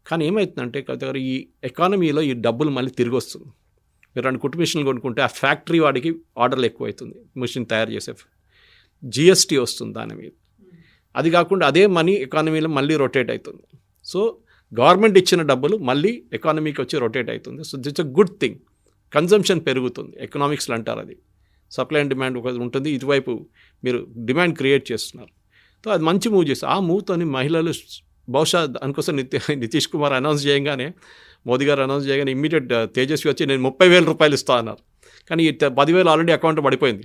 కానీ ఏమవుతుందంటే కవిత గారు, ఈ ఎకానమీలో ఈ డబ్బులు మళ్ళీ తిరిగి వస్తుంది. మీరు 2 కుట్టు మిషన్లు కొనుక్కుంటే ఆ ఫ్యాక్టరీ వాడికి ఆర్డర్లు ఎక్కువ అవుతుంది, మిషన్ తయారు చేసే జిఎస్టీ వస్తుంది దాని మీద. అది కాకుండా అదే మనీ ఎకానమీలో మళ్ళీ రొటేట్ అవుతుంది. సో గవర్నమెంట్ ఇచ్చిన డబ్బులు మళ్ళీ ఎకానమీకి వచ్చి రొటేట్ అవుతుంది. So that's a good thing. Consumption పెరుగుతుంది, ఎకనామిక్స్లో అంటారు అది. సప్లై అండ్ డిమాండ్ ఒకటి ఉంటుంది, ఇటువైపు మీరు డిమాండ్ క్రియేట్ చేస్తున్నారు. సో అది మంచి మూవ్ చేస్తారు. ఆ మూవ్తోని మహిళలు బహుశా దానికోసం నితీష్ కుమార్ అనౌన్స్ చేయగానే, మోదీ గారు అనౌన్స్ చేయగానే ఇమ్మీడియట్ తేజస్వి వచ్చి నేను 30,000 రూపాయలు ఇస్తా అన్నారు. కానీ 10,000 ఆల్రెడీ అకౌంట్లో పడిపోయింది.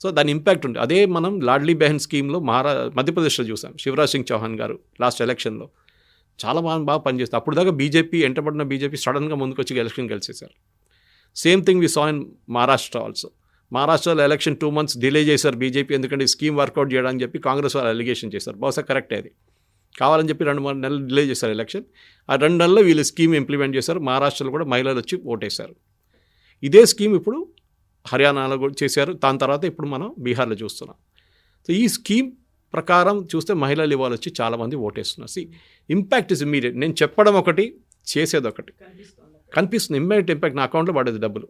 సో దాని ఇంపాక్ట్ ఉంది. అదే మనం లాడ్లీ బెహన్ స్కీమ్లో మధ్యప్రదేశ్లో చూసాం. శివరాజ్ సింగ్ చౌహాన్ గారు లాస్ట్ ఎలక్షన్లో చాలా బాగా పనిచేస్తారు. అప్పుడు దాకా బీజేపీ ఎంటబడిన బీజేపీ సడన్గా ముందుకు వచ్చి ఎలక్షన్ గెలిచేశారు. Same thing we saw in Maharashtra also. మహారాష్ట్రలో ఎలక్షన్ 2 months డిలే చేశారు బీజేపీ, ఎందుకంటే ఈ స్కీమ్ వర్కౌట్ చేయడానికి చెప్పి కాంగ్రెస్ వాళ్ళు అలిగేషన్ చేశారు. బహుశా కరెక్టే అది, కావాలని చెప్పి 2-3 నెలలు డిలే చేశారు ఎలక్షన్. ఆ 2 నెలల్లో వీళ్ళు స్కీమ్ ఇంప్లిమెంట్ చేశారు. మహారాష్ట్రలో కూడా మహిళలు వచ్చి ఓటేశారు. ఇదే స్కీమ్ ఇప్పుడు హర్యానాలో కూడా చేశారు. దాని తర్వాత ఇప్పుడు మనం బీహార్లో చూస్తున్నాం. సో ఈ స్కీమ్ ప్రకారం చూస్తే మహిళలు ఇవాళ వచ్చి చాలామంది ఓటేస్తున్నారు. Impact is immediate. నేను చెప్పడం ఒకటి, చేసేది ఒకటి కనిపిస్తుంది. ఇమ్మీడియట్ ఇంపాక్ట్ నా అకౌంట్లో పడేది డబ్బులు.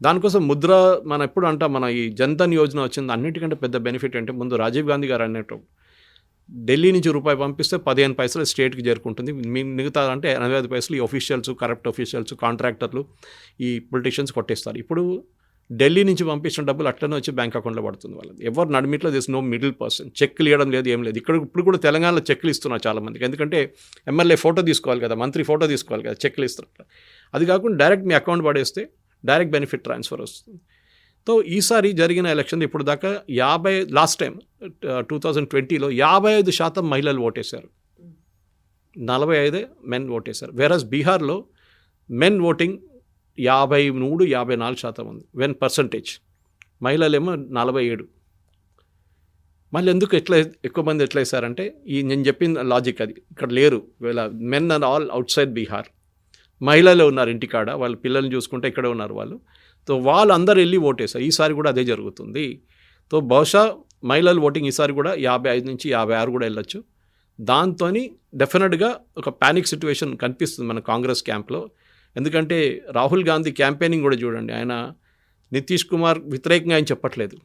దానికోసం ముద్ర మనం ఎప్పుడు అంటాం, మన ఈ జన్ధన్ యోజన వచ్చింది. అన్నిటికంటే పెద్ద బెనిఫిట్ అంటే ముందు రాజీవ్ గాంధీ గారు అన్నట్టు ఢిల్లీ నుంచి రూపాయి పంపిస్తే 15 పైసలు స్టేట్కి చేరుకుంటుంది. మిగతా అంటే 85 పైసలు ఈ ఆఫీషియల్స్, కరప్ట్ ఆఫీషియల్స్, కాంట్రాక్టర్లు, ఈ పొలిటీషియన్స్ కొట్టేస్తారు. ఇప్పుడు ఢిల్లీ నుంచి పంపించిన డబ్బులు అట్లనే వచ్చి బ్యాంక్ అకౌంట్లో పడుతుంది వాళ్ళది. ఎవరు నడిమిట్లో దిస్ నో మిడిల్ పర్సన్. చెక్లు ఇవ్వడం లేదు, ఏం లేదు. ఇప్పుడు కూడా తెలంగాణలో చెక్లు ఇస్తున్నారు చాలామందికి. ఎందుకంటే ఎమ్మెల్యే ఫోటో తీసుకోవాలి కదా, మంత్రి ఫోటో తీసుకోవాలి కదా, చెక్లు ఇస్తున్నారు. అది కాకుండా డైరెక్ట్ మీ అకౌంట్ పడేస్తే డైరెక్ట్ బెనిఫిట్ ట్రాన్స్ఫర్ వస్తుంది. సో ఈసారి జరిగిన ఎలక్షన్ ఇప్పుడు దాకా లాస్ట్ టైం 2020లో 55% మహిళలు ఓటేశారు, 45 మెన్ ఓటేశారు. వేరస్ బీహార్లో మెన్ ఓటింగ్ 53-54% ఉంది వెన్ పర్సంటేజ్, మహిళలేమో 47. మళ్ళీ ఎందుకు ఎక్కువ మంది ఎట్లా వేశారంటే నేను చెప్పిన లాజిక్ అది, ఇక్కడ లేరు వీళ్ళ men are all outside Bihar, మహిళలే ఉన్నారు ఇంటికాడ, వాళ్ళ పిల్లల్ని చూసుకుంటే ఇక్కడే ఉన్నారు వాళ్ళు. సో వాళ్ళు అందరు వెళ్ళి ఓటేశారు. ఈసారి కూడా అదే జరుగుతుంది. సో బహుశా మహిళల ఓటింగ్ ఈసారి కూడా 55 నుంచి 56 కూడా వెళ్ళొచ్చు. దాంతో డెఫినెట్గా ఒక ప్యానిక్ సిచ్యువేషన్ కనిపిస్తుంది మన కాంగ్రెస్ క్యాంప్లో. ఎందుకంటే రాహుల్ గాంధీ క్యాంపెయినింగ్ కూడా చూడండి, ఆయన నితీష్ కుమార్ వ్యతిరేకంగా ఆయన చెప్పట్లేదు.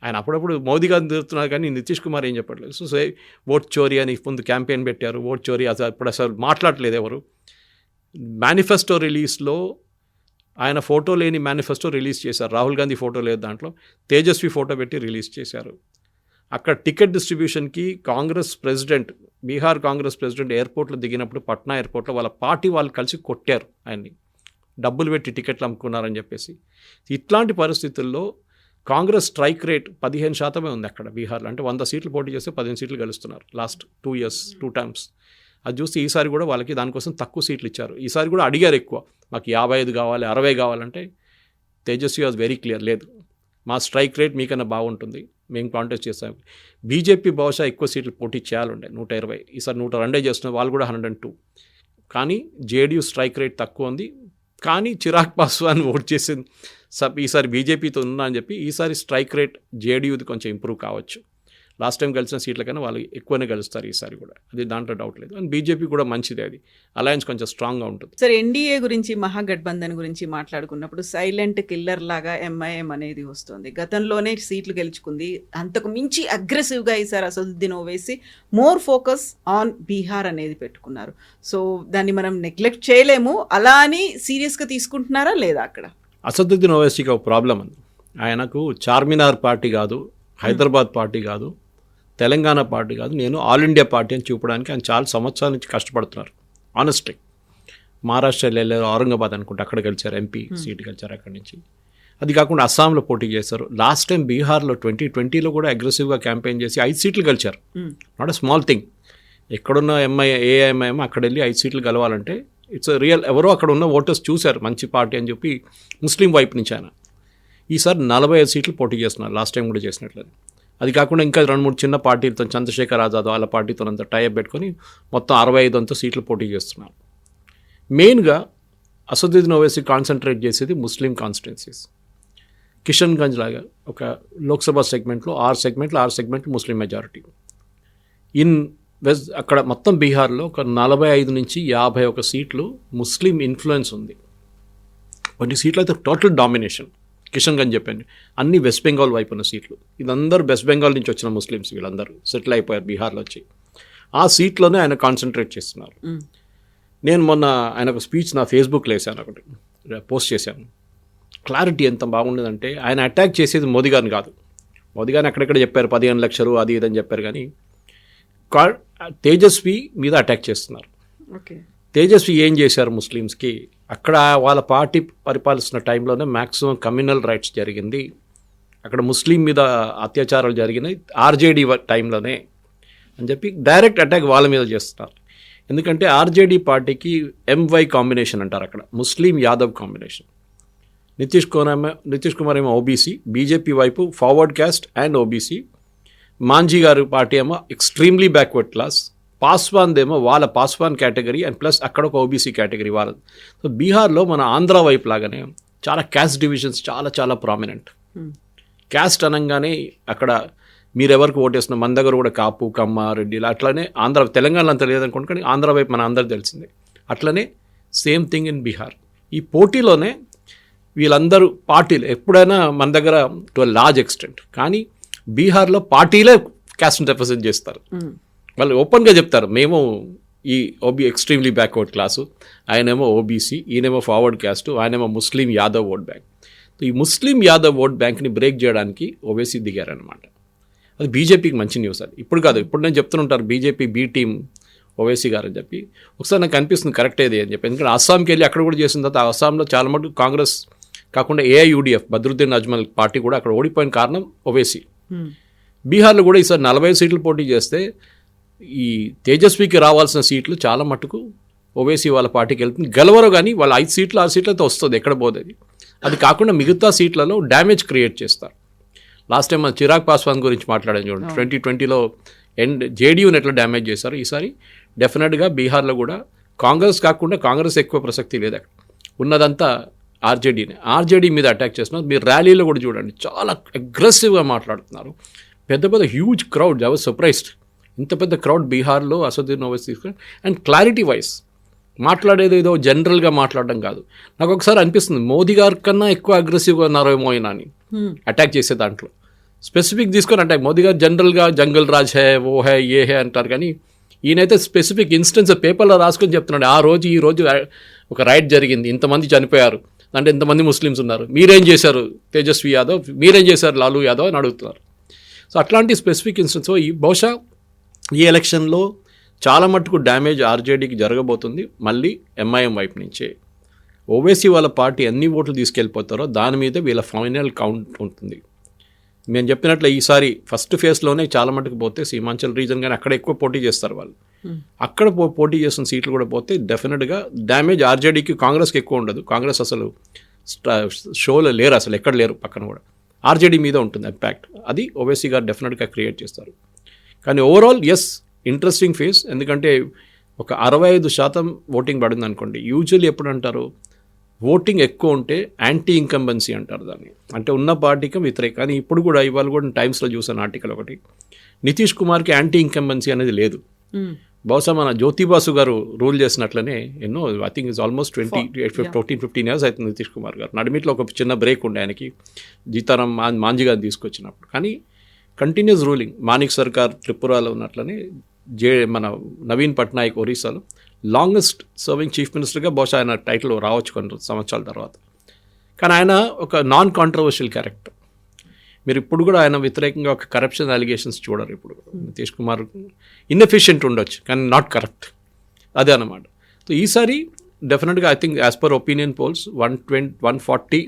ఆయన అప్పుడప్పుడు మోదీ గారిని తిరుగుతున్నారు కానీ నితీష్ కుమార్ ఏం చెప్పట్లేదు. సో ఓట్ చోరీ అని ముందు క్యాంపెయిన్ పెట్టారు, ఓట్ చోరీ ఇప్పుడు అసలు మాట్లాడలేదు ఎవరు. మేనిఫెస్టో రిలీజ్లో ఆయన ఫోటో లేని మేనిఫెస్టో రిలీజ్ చేశారు. రాహుల్ గాంధీ ఫోటో లేదు దాంట్లో, తేజస్వి ఫోటో పెట్టి రిలీజ్ చేశారు. అక్కడ టికెట్ డిస్ట్రిబ్యూషన్కి కాంగ్రెస్ ప్రెసిడెంట్, బీహార్ కాంగ్రెస్ ప్రెసిడెంట్ ఎయిర్పోర్ట్లో దిగినప్పుడు పట్నా ఎయిర్పోర్ట్లో వాళ్ళ పార్టీ వాళ్ళు కలిసి కొట్టారు ఆయన్ని, డబ్బులు పెట్టి టికెట్లు అమ్ముకున్నారని చెప్పేసి. ఇట్లాంటి పరిస్థితుల్లో కాంగ్రెస్ స్ట్రైక్ రేట్ 15% ఉంది అక్కడ బీహార్లో. అంటే 100 సీట్లు పోటీ చేస్తే 15 సీట్లు గెలుస్తున్నారు లాస్ట్ 2 years 2 times. అది చూస్తే ఈసారి కూడా వాళ్ళకి దానికోసం తక్కువ సీట్లు ఇచ్చారు. ఈసారి కూడా అడిగారు ఎక్కువ, మాకు 55 కావాలి 60 కావాలంటే తేజస్వి వాజ్ వెరీ క్లియర్, లేదు మా స్ట్రైక్ రేట్ మీకన్నా బాగుంటుంది, మేము కాంటెస్ట్ చేస్తాం. బీజేపీ బహుశా ఎక్కువ సీట్లు పోటీ చేయాలంటే 120, ఈసారి 102 చేస్తున్నారు, వాళ్ళు కూడా 102. కానీ జేడీయూ స్ట్రైక్ రేట్ తక్కువ ఉంది. కానీ చిరాగ్ పాస్వాన్ ఓట్ చేసింది ఈసారి బీజేపీతో ఉన్నా అని చెప్పి ఈసారి స్ట్రైక్ రేట్ జేడీయూది కొంచెం ఇంప్రూవ్ కావచ్చు. లాస్ట్ టైం గెలిచిన సీట్ల కన్నా వాళ్ళు ఎక్కువనే గెలుస్తారు ఈసారి కూడా, అది దాంట్లో డౌట్ లేదు. అండ్ బీజేపీ కూడా మంచిదే, అది అలయన్స్ కొంచెం స్ట్రాంగ్గా ఉంటుంది. సార్, ఎన్డీఏ గురించి మహాగఠబంధన్ గురించి మాట్లాడుకున్నప్పుడు సైలెంట్ కిల్లర్ లాగా ఎంఐఎం అనేది వస్తుంది. గతంలోనే సీట్లు గెలుచుకుంది, అంతకు మించి అగ్రెసివ్గా ఈసారి Asaduddin Owaisi more focus on Bihar అనేది పెట్టుకున్నారు. సో దాన్ని మనం నెగ్లెక్ట్ చేయలేము. అలా అని సీరియస్గా తీసుకుంటున్నారా లేదా? అక్కడ అసదుద్దీన్ ఓవైసీకి ఒక ప్రాబ్లం ఉంది. ఆయనకు చార్మినార్ పార్టీ కాదు, హైదరాబాద్ పార్టీ కాదు, తెలంగాణ పార్టీ కాదు, నేను ఆల్ ఇండియా పార్టీ అని చూపడానికి ఆయన చాలా సంవత్సరాల నుంచి కష్టపడుతున్నారు. ఆనెస్ట్లీ మహారాష్ట్రలో వెళ్ళారు, ఔరంగాబాద్ అనుకుంటే అక్కడ గెలిచారు, ఎంపీ సీట్ గెలిచారు అక్కడి నుంచి. అది కాకుండా అస్సాంలో పోటీ చేశారు. లాస్ట్ టైం బీహార్లో 2020లో కూడా అగ్రెసివ్గా క్యాంపెయిన్ చేసి 5 సీట్లు గెలిచారు. Not a small thing. ఎక్కడున్న ఏఐఎంఐఎం అక్కడ వెళ్ళి 5 సీట్లు గెలవాలంటే ఇట్స్ రియల్. ఎవరో అక్కడ ఉన్న ఓటర్స్ చూశారు మంచి పార్టీ అని చెప్పి ముస్లిం వైపు నుంచి ఆయన. ఈసారి 45 సీట్లు పోటీ చేస్తున్నారు, లాస్ట్ టైం కూడా చేసినట్లేదు. అది కాకుండా ఇంకా 2-3 చిన్న పార్టీలతో, చంద్రశేఖర్ ఆజాద్ వాళ్ళ పార్టీతో అంతా టైఅప్ పెట్టుకొని మొత్తం 65 అంతా సీట్లు పోటీ చేస్తున్నారు. మెయిన్గా అసదుద్దీన్ ఓవైసీ కాన్సన్ట్రేట్ చేసేది ముస్లిం కాన్స్టిట్యున్సీస్. కిషన్గంజ్ లాగా ఒక లోక్సభ సెగ్మెంట్లో 6 సెగ్మెంట్లు ముస్లిం మెజారిటీ. అక్కడ మొత్తం బీహార్లో ఒక 45 నుంచి 51 సీట్లు ముస్లిం ఇన్ఫ్లుయెన్స్ ఉంది. కొన్ని సీట్లు అయితే టోటల్ డామినేషన్. కిషన్గంజ్ చెప్పాను, అన్ని వెస్ట్ బెంగాల్ వైపు ఉన్న సీట్లు. ఇదందరూ వెస్ట్ బెంగాల్ నుంచి వచ్చిన ముస్లిమ్స్, వీళ్ళందరూ సెటిల్ అయిపోయారు బీహార్లో వచ్చి. ఆ సీట్లోనే ఆయన కాన్సన్ట్రేట్ చేస్తున్నారు. నేను మొన్న ఆయన ఒక స్పీచ్ నా ఫేస్బుక్లో వేసాను, ఒకటి పోస్ట్ చేశాను. క్లారిటీ ఎంత బాగుండేదంటే, ఆయన అటాక్ చేసేది మోదీ గారిని కాదు. మోదీ గారిని అక్కడెక్కడ చెప్పారు 15 లక్షలు అది ఇదని చెప్పారు, కానీ తేజస్వి మీద అటాక్ చేస్తున్నారు. తేజస్వి ఏం చేశారు ముస్లిమ్స్కి? అక్కడ వాళ్ళ పార్టీ పరిపాలిస్తున్న టైంలోనే మ్యాక్సిమం కమ్యూనల్ రైట్స్ జరిగింది, అక్కడ ముస్లిం మీద అత్యాచారాలు జరిగినాయి ఆర్జేడీ టైంలోనే అని చెప్పి డైరెక్ట్ అటాక్ వాళ్ళ మీద చేస్తున్నారు. ఎందుకంటే ఆర్జేడీ పార్టీకి ఎంవై కాంబినేషన్ అంటారు, అక్కడ ముస్లిం యాదవ్ కాంబినేషన్. నితీష్ కుమార్ ఏమో ఓబీసీ, బీజేపీ వైపు forward caste and OBC. Manjhi గారు పార్టీ ఏమో ఎక్స్ట్రీమ్లీ బ్యాక్వర్డ్ క్లాస్. పాస్వాన్దేమో వాళ్ళ పాస్వాన్ కేటగిరీ అండ్ ప్లస్ అక్కడ ఒక ఓబీసీ కేటగిరీ వాళ్ళది. సో బీహార్లో మన ఆంధ్ర వైపు లాగానే చాలా క్యాస్ట్ డివిజన్స్ చాలా చాలా ప్రామినెంట్. క్యాస్ట్ అనగానే అక్కడ మీరెవరికి ఓటేస్తున్న, మన దగ్గర కూడా కాపు, కమ్మ, రెడ్డి అట్లనే తెలంగాణలో అంత లేదనుకోండి, కానీ ఆంధ్ర వైపు మన అందరికి తెలిసిందే. అట్లనే సేమ్ థింగ్ ఇన్ బీహార్. ఈ పోటీలోనే వీళ్ళందరూ పార్టీలు ఎప్పుడైనా మన దగ్గర టు అ లార్జ్ ఎక్స్టెంట్, కానీ బీహార్లో పార్టీలే క్యాస్ట్ని రిప్రజెంట్ చేస్తారు. వాళ్ళు ఓపెన్గా చెప్తారు, మేము ఈ ఎక్స్ట్రీమ్లీ బ్యాక్వర్డ్ క్లాసు, ఆయనేమో ఓబీసీ, ఈయనేమో ఫార్వర్డ్ క్యాస్ట్, ఆయనేమో ముస్లిం యాదవ్ ఓట్ బ్యాంక్. ఈ ముస్లిం యాదవ్ ఓట్ బ్యాంక్ని బ్రేక్ చేయడానికి ఓవైసీ దిగారనమాట. అది బీజేపీకి మంచి న్యూస్. అది ఇప్పుడు కాదు, ఇప్పుడు నేను చెప్తుంటారు బీజేపీ బీ టీం ఓవైసీ గారు అని చెప్పి. ఒకసారి నాకు అనిపిస్తుంది కరెక్టేది అని చెప్పి. ఎందుకంటే అస్సాంకి వెళ్ళి అక్కడ కూడా చేసిన తర్వాత అస్సాంలో చాలా మటుకు కాంగ్రెస్ కాకుండా ఏఐయుడిఎఫ్ బద్రుద్దీన్ అజ్మల్ పార్టీ కూడా అక్కడ ఓడిపోయిన కారణం ఓవైసీ. బీహార్లో కూడా ఈసారి 45 సీట్లు పోటీ చేస్తే ఈ తేజస్వికి రావాల్సిన సీట్లు చాలా మటుకు ఓవైసీ వాళ్ళ పార్టీకి వెళ్తుంది. గెలవరు, కానీ వాళ్ళ 5 సీట్లు 6 సీట్లతో వస్తుంది, ఎక్కడ పోతుంది. అది కాకుండా మిగతా సీట్లలో డ్యామేజ్ క్రియేట్ చేస్తారు. లాస్ట్ టైం మన చిరాగ్ పాస్వాన్ గురించి మాట్లాడాను చూడండి, 2020లో జేడీయూని ఎట్లా డ్యామేజ్ చేశారు. ఈసారి డెఫినెట్గా బీహార్లో కూడా కాంగ్రెస్ కాకుండా కాంగ్రెస్ ఎక్కువ ప్రసక్తి లేదు అక్కడ, ఉన్నదంతా ఆర్జేడీ మీద అటాక్ చేస్తున్నారు. మీరు ర్యాలీలో కూడా చూడండి చాలా అగ్రెసివ్గా మాట్లాడుతున్నారు. పెద్ద పెద్ద huge crowd, I was surprised. ఇంత పెద్ద క్రౌడ్ బీహార్లో అసదుద్దీన్ ఓవైసీ తీసుకుని, అండ్ క్లారిటీ వైజ్ మాట్లాడేది ఏదో జనరల్గా మాట్లాడడం కాదు. నాకు ఒకసారి అనిపిస్తుంది మోదీ గారి కన్నా ఎక్కువ అగ్రెసివ్గా ఉన్నారేమో అయినా అని అటాక్ చేసే దాంట్లో. స్పెసిఫిక్ తీసుకొని అటాక్, మోదీ గారు జనరల్గా జంగల్ రాజ్ హే ఓ హే ఏ హే అంటారు, కానీ ఈయనైతే స్పెసిఫిక్ ఇన్స్టెన్స్ పేపర్లో రాసుకొని చెప్తున్నాడు ఈ రోజు ఒక రైట్ జరిగింది, ఇంతమంది చనిపోయారు, అంటే ఇంతమంది ముస్లిమ్స్ ఉన్నారు, మీరేం చేశారు తేజస్వి యాదవ్, మీరేం చేశారు లాలూ యాదవ్ అని అడుగుతున్నారు. సో అట్లాంటి స్పెసిఫిక్ ఇన్స్టెన్స్ బహుశా ఈ ఎలక్షన్లో చాలా మట్టుకు డ్యామేజ్ ఆర్జేడీకి జరగబోతుంది. మళ్ళీ ఎంఐఎం వైపు నుంచే ఓవైసీ వాళ్ళ పార్టీ ఎన్ని ఓట్లు తీసుకెళ్ళిపోతారో దాని మీద వీళ్ళ ఫైనల్ కౌంట్ ఉంటుంది. మేము చెప్పినట్లు ఈసారి ఫస్ట్ ఫేజ్లోనే చాలా మటుకు పోతే సీమాంచల్ రీజన్ కానీ అక్కడ ఎక్కువ పోటీ చేస్తారు వాళ్ళు, అక్కడ పోటీ చేసిన సీట్లు కూడా పోతే డెఫినెట్గా డ్యామేజ్ ఆర్జేడీకి, కాంగ్రెస్కి ఎక్కువ ఉండదు. కాంగ్రెస్ అసలు షోలో లేరు, అసలు ఎక్కడ లేరు, పక్కన కూడా ఆర్జేడీ మీద ఉంటుంది ఇంపాక్ట్. అది ఓవైసీ గారు డెఫినెట్గా క్రియేట్ చేస్తారు. కానీ ఓవరాల్ ఎస్ ఇంట్రెస్టింగ్ ఫేజ్, ఎందుకంటే ఒక 65% ఓటింగ్ పడింది అనుకోండి. యూజువల్లీ ఎప్పుడు అంటారు ఓటింగ్ ఎక్కువ ఉంటే యాంటీ ఇన్కంబెన్సీ అంటారు దాన్ని, అంటే ఉన్న పార్టీకి వ్యతిరేక. కానీ ఇప్పుడు కూడా ఇవాళ కూడా టైమ్స్లో చూసాను ఆర్టికల్ ఒకటి, నితీష్ కుమార్కి యాంటీ ఇన్కంబెన్సీ అనేది లేదు. బహుశా మన జ్యోతిబాసు గారు రూల్ చేసినట్లనే ఎన్నో, I think is almost 14-15 years అవుతుంది నితీష్ కుమార్ గారు. నడిమిట్లో ఒక చిన్న బ్రేక్ ఉండే ఆయనకి జీతారాం మాంజీ గారిని తీసుకొచ్చినప్పుడు, కానీ కంటిన్యూస్ రూలింగ్. మాణిక్ సర్కార్ త్రిపురలో ఉన్నట్లనే మన నవీన్ పట్నాయక్ ఒరిస్సాలో లాంగెస్ట్ సర్వింగ్ చీఫ్ మినిస్టర్గా బహుశా ఆయన టైటిల్ రావచ్చు కొన్ని సంవత్సరాల తర్వాత. కానీ ఆయన ఒక నాన్ కాంట్రవర్షియల్ క్యారెక్టర్. మీరు ఇప్పుడు కూడా ఆయన వ్యతిరేకంగా ఒక కరప్షన్ అలిగేషన్స్ చూడరు. ఇప్పుడు నితీష్ కుమార్ ఇన్ఎఫిషియెంట్ ఉండొచ్చు కానీ నాట్ కరప్ట్, అదే అన్నమాట. సో ఈసారి డెఫినెట్గా I think as per opinion polls 140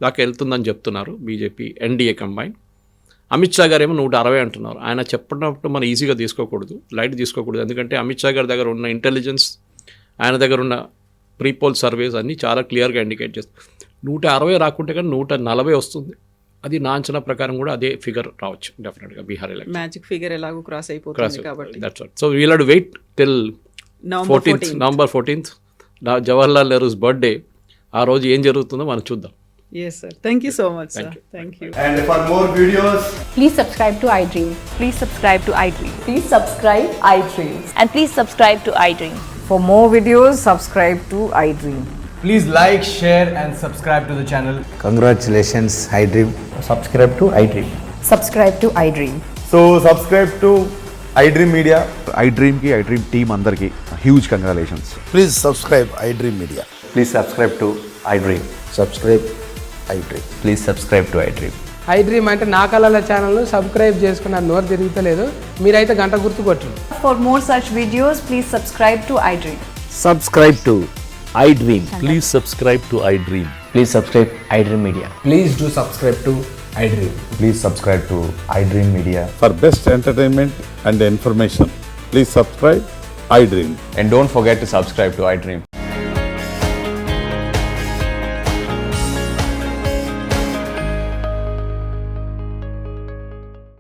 దాకా వెళ్తుందని చెప్తున్నారు BJP NDA combine. Amit Shah గారు ఏమో 160 అంటున్నారు. ఆయన చెప్పినప్పుడు మనం ఈజీగా తీసుకోకూడదు, లైట్ తీసుకోకూడదు. ఎందుకంటే అమిత్ షా గారి దగ్గర ఉన్న ఇంటెలిజెన్స్, ఆయన దగ్గర ఉన్న ప్రీపోల్ సర్వేస్ అన్నీ చాలా క్లియర్గా ఇండికేట్ చేస్తాయి. 160 రాకుంటే కానీ 140 వస్తుంది. అది నా అంచనా ప్రకారం కూడా అదే ఫిగర్ రావచ్చు డెఫినెట్గా బీహార్ ఎలక్షన్. మ్యాజిక్ ఫిగర్ ఎలాగో క్రాస్ అయిపోతుంది కాబట్టి that's what. So we'll have to wait till November 14th Jawaharlal Nehru's birthday. ఆ రోజు ఏం జరుగుతుందో మనం చూద్దాం. Yes sir, thank you so much sir. Thank you. And for more videos, Please subscribe to iDream. Please subscribe to iDream. Please subscribe iDream. And please subscribe to iDream. For more videos, subscribe to iDream. please like, share and subscribe to the channel. Congratulations, iDream. Subscribe to iDream. Subscribe to iDream. So subscribe to iDream Media. iDream ki iDream team andarki huge congratulations. Please subscribe iDream Media. Please subscribe to iDream. Subscribe iDream. Please subscribe to iDream. iDream అంటే నా కళల ఛానల్ను subscribe చేసుకున్న నోరు తిరుగుతలేదు, మీరైతే గంట గుర్తు కొట్టండి. For more such videos, please subscribe to iDream. Subscribe to iDream. Please subscribe to iDream. Please subscribe iDream Media. Please do subscribe to iDream. Please subscribe to iDream Media. For best entertainment and information, please subscribe iDream. And don't forget to subscribe to iDream.